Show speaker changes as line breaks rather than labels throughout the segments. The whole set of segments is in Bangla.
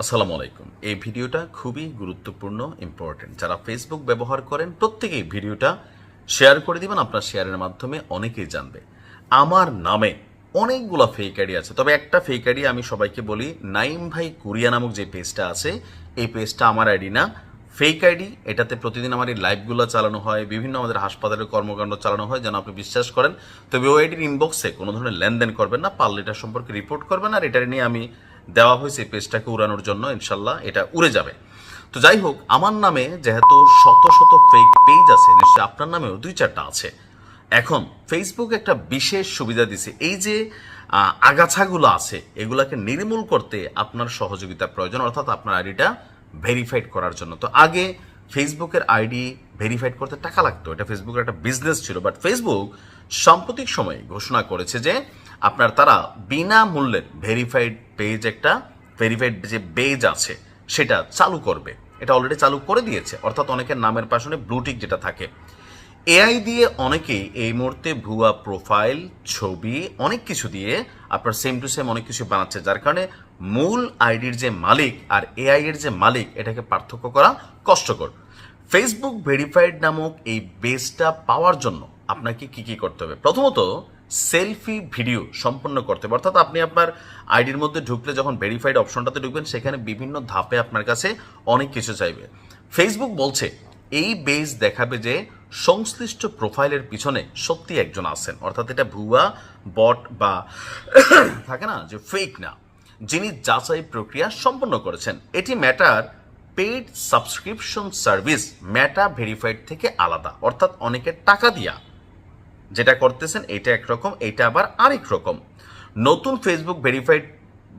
আসসালামু আলাইকুম। এই ভিডিওটা খুবই গুরুত্বপূর্ণ, ইম্পর্টেন্ট। যারা ফেসবুক ব্যবহার করেন প্রত্যেকেই ভিডিওটা শেয়ার করে দিবেন। আপনার শেয়ারের মাধ্যমে অনেকেই জানবে। আমার নামে অনেকগুলো ফেক আইডি আছে, তবে একটা ফেক আইডি আমি সবাইকে বলি, নাইম ভাই কুরিয়া নামক যে পেজটা আছে, এই পেজটা আমার আইডি না, ফেক আইডি। এটাতে প্রতিদিন আমার এই লাইভগুলো চালানো হয়, বিভিন্ন আমাদের হাসপাতালের কর্মকাণ্ড চালানো হয়, যেন আপনি বিশ্বাস করেন। তবে ওই আইডির ইনবক্সে কোনো ধরনের লেনদেন করবেন না, পারলে এটা সম্পর্কে রিপোর্ট করবেন। আর এটা নিয়ে আমি দেওয়া হয়েছে এই পেজটাকে উড়ানোর জন্য, ইনশাল্লাহ এটা উড়ে যাবে। তো যাই হোক, আমার নামে যেহেতু শত শত ফেক পেজ আছে, নিশ্চয়ই আপনার নামেও দুই চারটা আছে। এখন ফেসবুক একটা বিশেষ সুবিধা দিছে, এই যে আগাছাগুলো আছে এগুলাকে নির্মূল করতে আপনার সহযোগিতা প্রয়োজন, অর্থাৎ আপনার আইডিটা ভেরিফাইড করার জন্য। তো আগে ফেসবুকের আইডি ভেরিফাইড করতে টাকা লাগতো, এটা ফেসবুকের একটা বিজনেস ছিল। বাট ফেসবুক সাম্প্রতিক সময়ে ঘোষণা করেছে যে তারা বিনামূল্যে ভেরিফাইড পেজ, একটা ভেরিফাইড যে পেজ আছে সেটা চালু করবে। এটা অলরেডি চালু করে দিয়েছে, অর্থাৎ অনেকের নামের পাশে ব্লুটিক যেটা থাকে, এআই দিয়ে অনেকেই এই মুহূর্তে ভুয়া প্রোফাইল, ছবি, অনেক কিছু দিয়ে আপনার সেম টু সেম অনেক কিছু বানাচ্ছে, যার কারণে মূল আইডির যে মালিক আর এআই এর যে মালিক এটাকে পার্থক্য করা কষ্টকর। ফেসবুক ভেরিফাইড নামক এই বেসটা পাওয়ার জন্য আপনাকে কি কি করতে হবে? প্রথমত সেলফি ভিডিও সম্পন্ন করতে হবে, অর্থাৎ আপনি আপনার আইডির মধ্যে ঢুকলে যখন ভেরিফাইড অপশনটাতে ঢুকবেন, সেখানে বিভিন্ন ধাপে আপনার কাছে অনেক কিছু চাইবে। ফেসবুক বলছে এই বেস দেখাবে যে সংশ্লিষ্ট প্রোফাইলের পিছনে সত্যি একজন আছেন, অর্থাৎ এটা ভুয়া বট বা থাকে না যে ফেক না, যিনি যাচাই প্রক্রিয়া সম্পন্ন করেছেন। এটি মেটার paid subscription service Meta verified থেকে আলাদা, অর্থাৎ অনেকের টাকা দিয়া যেটা করতেছেন এটা একরকম, এটা আবার আরেক রকম। নতুন ফেসবুক ভেরিফাইড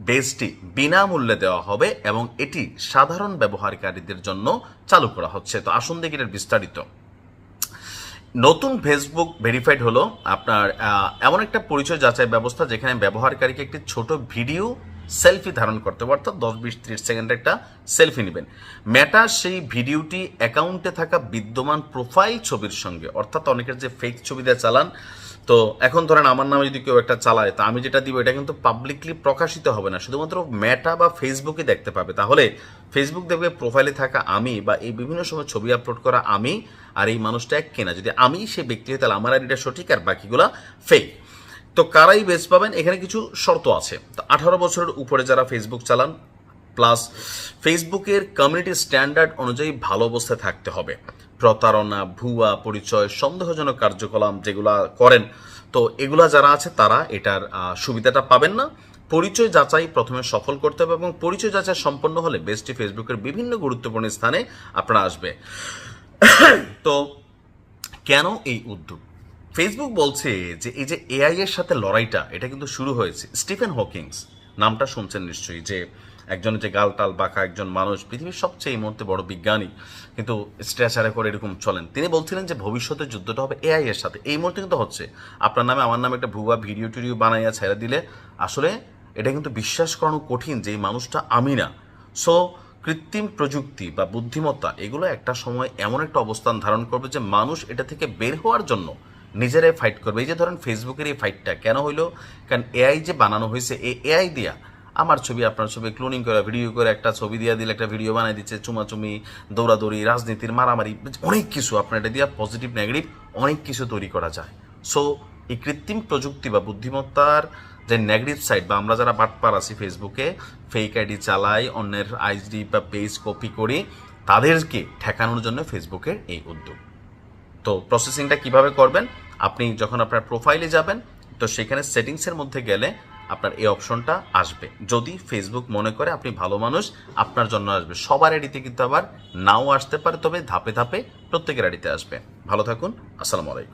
বেসটি বিনামূল্যে দেওয়া হবে এবং এটি সাধারণ ব্যবহারকারীদের জন্য চালু করা হচ্ছে। তো আসুন দেখি এর বিস্তারিত। নতুন ফেসবুক ভেরিফাইড হলো আপনার এমন একটা পরিচয় যাচাই ব্যবস্থা যেখানে ব্যবহারকারীকে একটি ছোট ভিডিও সেলফি ধারণ করতে হবে, অর্থাৎ 10-20-30 সেকেন্ডের একটা সেলফি নেবেন। মেটা সেই ভিডিওটি অ্যাকাউন্টে থাকা বিদ্যমান প্রোফাইল ছবির সঙ্গে, অর্থাৎ অনেকের যে ফেক ছবি দিয়ে চালান, তো এখন ধরেন আমার নামে যদি কেউ একটা চালায়, তা আমি যেটা দিব এটা কিন্তু পাবলিকলি প্রকাশিত হবে না, শুধুমাত্র মেটা বা ফেসবুকে দেখতে পাবে। তাহলে ফেসবুক দেখবে প্রোফাইলে থাকা আমি বা এই বিভিন্ন সময় ছবি আপলোড করা আমি, আর এই মানুষটা এক কেনা। যদি আমি সেই ব্যক্তি হই তাহলে আমার আইডিটা সঠিক আর বাকিগুলা ফেক। তো কারাই বেস পাবেন? এখানে কিছু শর্ত আছে। তো 18 বছরের উপরে যারা ফেসবুক চালান, প্লাস ফেসবুকের কমিউনিটি স্ট্যান্ডার্ড অনুযায়ী ভালো অবস্থায় থাকতে হবে। প্রতারণা, ভুয়া পরিচয়, সন্দেহজনক কার্যকলাপ যেগুলা করেন, তো এগুলা যারা আছে তারা এটার সুবিধাটা পাবেন না। পরিচয় যাচাই প্রথমে সফল করতে হবে এবং পরিচয় যাচাই সম্পন্ন হলে বেসটি ফেসবুকের বিভিন্ন গুরুত্বপূর্ণ স্থানে আপনারা আসবে। তো কেন এই উদ্যোগ? ফেসবুক বলছে যে এই যে এআই এর সাথে লড়াইটা, এটা কিন্তু শুরু হয়েছে। স্টিফেন হকিংস নামটা শুনছেন নিশ্চয়ই, যে একজন যে গালটাল বাঁকা একজন মানুষ, পৃথিবীর সবচেয়ে এই মুহূর্তে বড় বিজ্ঞানী, কিন্তু স্ট্রেচারে করে এরকম চলেন। তিনি বলছিলেন যে ভবিষ্যতের যুদ্ধটা হবে এআই এর সাথে। এই মুহূর্তে কিন্তু হচ্ছে। আপনার নামে আমার নামে একটা ভুয়া ভিডিও টিডিও বানাইয়া ছেড়ে দিলে আসলে এটা কিন্তু বিশ্বাস করানো কঠিন যে এই মানুষটা আমি না। সো কৃত্রিম প্রযুক্তি বা বুদ্ধিমত্তা এগুলো একটা সময় এমন একটা অবস্থান ধারণ করবে যে মানুষ এটা থেকে বের হওয়ার জন্য নিজেরাই ফাইট করবে। এই যে ধরেন ফেসবুকের এই ফাইটটা কেন হইলো? কারণ এআই যে বানানো হয়েছে, এই এআই দিয়া আমার ছবি আপনার ছবি ক্লোনিং করে ভিডিও করে একটা ছবি দিয়ে দিলে একটা ভিডিও বানাই দিচ্ছে, চুমাচুমি, দৌড়াদৌড়ি, রাজনীতির মারামারি, অনেক কিছু আপনার এটা দিয়ে পজিটিভ নেগেটিভ অনেক কিছু তৈরি করা যায়। সো এই কৃত্রিম প্রযুক্তি বা বুদ্ধিমত্তার যে নেগেটিভ সাইড, বা আমরা যারা বাটপার আছি ফেসবুকে ফেক আইডি চালাই, অন্যের আইডি বা পেজ কপি করি, তাদেরকে ঠেকানোর জন্য ফেসবুকের এই উদ্যোগ। তো প্রসেসিংটা কিভাবে করবেন? আপনি যখন আপনার প্রোফাইলে যাবেন, তো সেখানে সেটিংসের মধ্যে গেলে আপনার এই অপশনটা আসবে। যদি ফেসবুক মনে করে আপনি ভালো মানুষ, আপনার জন্য আসবে। সবার আইডিতে কিন্তু আবার নাও আসতে পারে, তবে ধাপে ধাপে প্রত্যেকের আইডিতে আসবে। ভালো থাকুন। আসসালামু আলাইকুম।